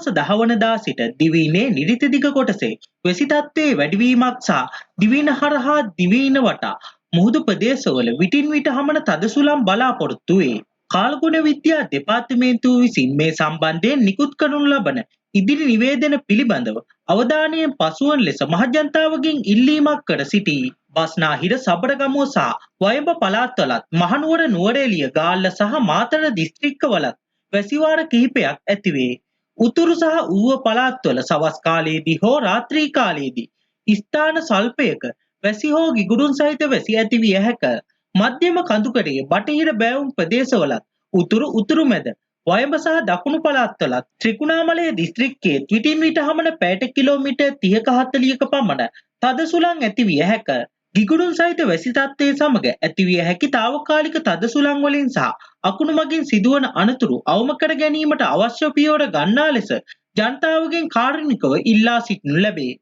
මාස 10 වනදා සිට දිවයිනේ නිරිත දිග කොටසේ වැසි තත්ත්වයේ වැඩිවීමක් සහ දිවයින හරහා දිවයින වටා මුහුදු ප්‍රදේශවල විටින් විට හමන තද සුළං බලාපොරොත්තු වේ. කාලගුණ විද්‍යා දෙපාර්තමේන්තුව විසින් මේ සම්බන්ධයෙන් නිකුත් කරනු ලබන ඉදිරි නිවේදන පිළිබඳව අවධානයෙන් පසුවන ලෙස මහජනතාවගෙන් ඉල්ලීමක් කර සිටී. බස්නාහිර සබරගමුව සහ වයඹ පළාත්වලත් මහනුවර නුවරඑළිය ගාල්ල සහ මාතර දිස්ත්‍රික්කවලත් වැසිවාර කිහිපයක් ඇතිවේ. උතුරු සහ ඌව පළාත්වල සවස් කාලයේදී හෝ රාත්‍රී කාලයේදී ස්ථාන සල්පයක වැසි හෝ ගිගුරුන් සහිත වැසි ඇති විය හැක. මධ්‍යම කඳුකරයේ බටහිර බෑවුම් ප්‍රදේශවලත් උතුරු මැද වයඹ සහ දකුණු පළාත්වලත් ත්‍රිකුණාමලය දිස්ත්‍රික්කයේ විටින් විට හමන පැයට කිලෝමීටර් 30ක 40ක පමණ තද සුළං ඇති විය හැක. ගිගුරුන් සහිත වැසි තත්ත්වයේ සමග ඇතිවිය හැකි తాවකාලික තද සුළං වලින් සහ අකුණු මගින් සිදුවන අනතුරු අවම කර ගැනීමට අවශ්‍ය පියවර ගන්නා ලෙස ජනතාවගෙන් කාරුණිකව ඉල්ලා සිටිනු ලැබේ.